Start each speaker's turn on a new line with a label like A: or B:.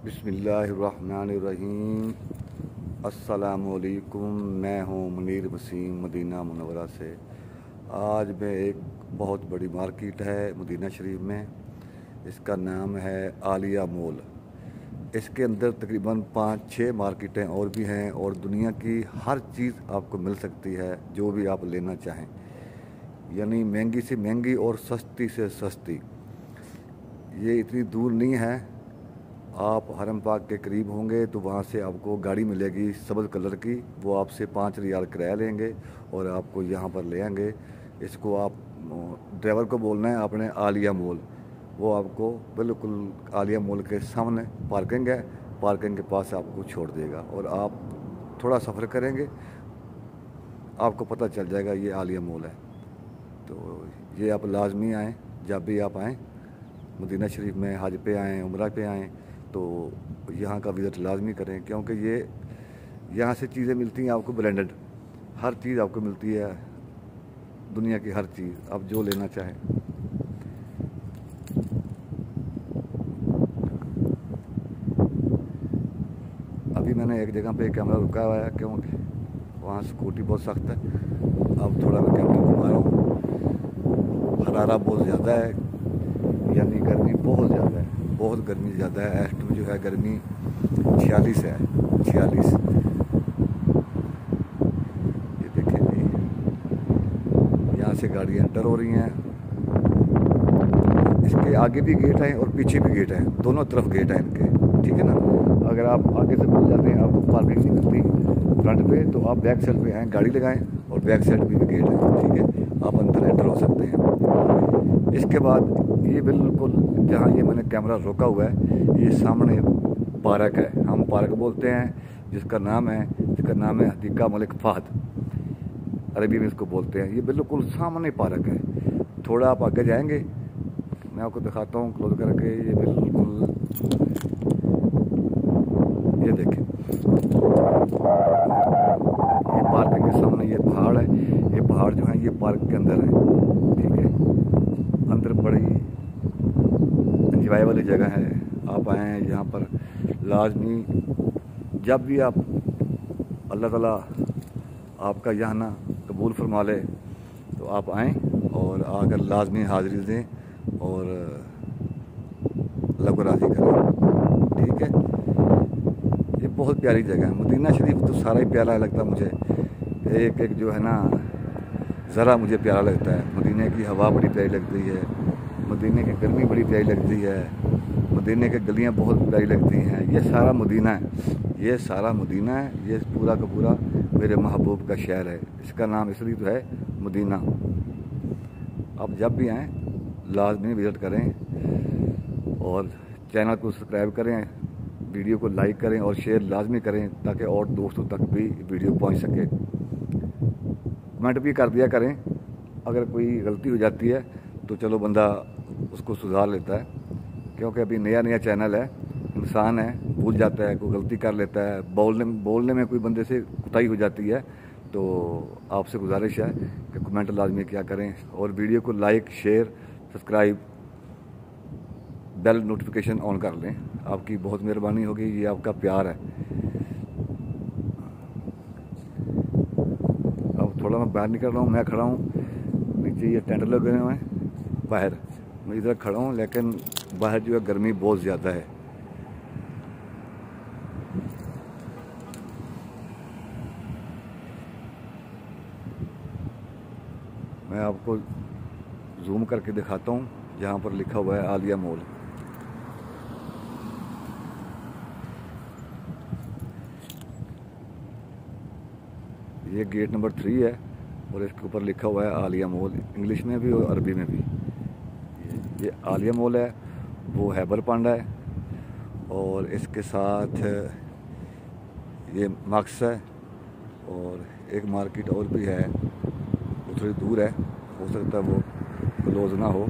A: बिस्मिल्लाहिर्रहमानिर्रहीम। अस्सलामुअलैकुम। मैं हूँ मुनीर वसीम मदीना मुनव्वरा से। आज मैं एक बहुत बड़ी मार्केट है मदीना शरीफ में, इसका नाम है आलिया मॉल। इसके अंदर तकरीबन 5-6 मार्केटें और भी हैं और दुनिया की हर चीज़ आपको मिल सकती है जो भी आप लेना चाहें, यानी महंगी से महंगी और सस्ती से सस्ती। ये इतनी दूर नहीं है, आप हरम पाक के करीब होंगे तो वहाँ से आपको गाड़ी मिलेगी सब्ज़ कलर की, वो आपसे 5 रियाल किराया लेंगे और आपको यहाँ पर ले आएंगे। इसको आप ड्राइवर को बोलना है आपने आलिया मॉल, वो आपको बिल्कुल आलिया मॉल के सामने पार्किंग है, पार्किंग के पास आपको छोड़ देगा और आप थोड़ा सफ़र करेंगे आपको पता चल जाएगा ये आलिया मॉल है। तो ये आप लाजमी आएँ, जब भी आप आएँ मदीना शरीफ में, हज पे आएँ, उम्रा पे आएँ तो यहाँ का विज़िट लाजमी करें, क्योंकि ये यहाँ से चीज़ें मिलती हैं आपको ब्रांडेड, हर चीज़ आपको मिलती है, दुनिया की हर चीज़ आप जो लेना चाहें। अभी मैंने एक जगह पे कैमरा रुका हुआ है क्योंकि वहाँ सिक्योरिटी बहुत सख्त है। अब थोड़ा मैं कैमरा घुमा रहा हूँ। हरारा बहुत ज़्यादा है, यानी गर्मी बहुत ज़्यादा है, बहुत गर्मी ज़्यादा है। S2 जो है गर्मी 46 है, 46। ये देखें जी, यहाँ से गाड़ियाँ एंटर हो रही हैं। इसके आगे भी गेट हैं और पीछे भी गेट हैं, दोनों तरफ गेट हैं इनके, ठीक है ना। अगर आप आगे से घुस जाते हैं आपको पार्किंग नहीं मिलती फ्रंट पे, तो आप बैक साइड पे आएँ, गाड़ी लगाएं और बैक साइड भी गेट है, ठीक है, आप अंदर एंटर हो सकते हैं। इसके बाद ये बिल्कुल जहाँ ये मैंने कैमरा रोका हुआ है, ये सामने पार्क है, हम पार्क बोलते हैं, जिसका नाम है हदीका मलिक फ़हद, अरबी में इसको बोलते हैं। ये बिल्कुल सामने पार्क है। थोड़ा आप आगे जाएंगे, मैं आपको दिखाता हूँ क्लोज करके। ये बिल्कुल, ये देखें, ये पार्क के सामने ये पहाड़ है, ये पहाड़ जो है ये पार्क के अंदर है, ठीक है। अंदर बड़ी एंजॉय वाली जगह है, आप आएँ यहाँ पर लाजमी। जब भी आप, अल्लाह ताला आपका यहाँ ना कबूल फरमा ले, तो आप आएँ और आकर लाजमी हाज़िरी दें और अल्लाह को राज़ी करें, ठीक है। ये बहुत प्यारी जगह है मदीना शरीफ, तो सारा ही प्यारा लगता है मुझे, एक एक जो है ना ज़रा मुझे प्यारा लगता है। मदीने की हवा बड़ी प्यारी लगती है, मदीने की गर्मी बड़ी प्यारी लगती है, मदीने की गलियां बहुत प्यारी लगती हैं। ये सारा मदीना है, ये सारा मदीना है, ये पूरा का पूरा मेरे महबूब का शहर है। इसका नाम इसलिए तो है मदीना। आप जब भी आएँ लाजमी विज़िट करें और चैनल को सब्सक्राइब करें, वीडियो को लाइक करें और शेयर लाजमी करें ताकि और दोस्तों तक भी वीडियो पहुंच सके। कमेंट भी कर दिया करें, अगर कोई गलती हो जाती है तो चलो बंदा उसको सुधार लेता है, क्योंकि अभी नया नया चैनल है, इंसान है, भूल जाता है, कोई गलती कर लेता है, बोलने में कोई बंदे से कुताही हो जाती है। तो आपसे गुजारिश है कि कमेंट लाजमी क्या करें और वीडियो को like, share, subscribe, bell notification on कर लें। आपकी बहुत मेहरबानी होगी, ये आपका प्यार है। अब थोड़ा मैं बाहर निकल रहा हूँ, मैं खड़ा हूँ नीचे, ये टेंट लगे हुए हैं बाहर, मैं इधर खड़ा हूँ, लेकिन बाहर जो है गर्मी बहुत ज़्यादा है। मैं आपको जूम करके दिखाता हूँ, जहाँ पर लिखा हुआ है आलिया मॉल। ये गेट नंबर 3 है और इसके ऊपर लिखा हुआ है आलिया मॉल, इंग्लिश में भी और अरबी में भी। ये आलिया मॉल है, वो हैबर पांडा है और इसके साथ ये मक्स है और एक मार्केट और भी है, वो थोड़ी दूर है, हो सकता है वो क्लोज ना हो।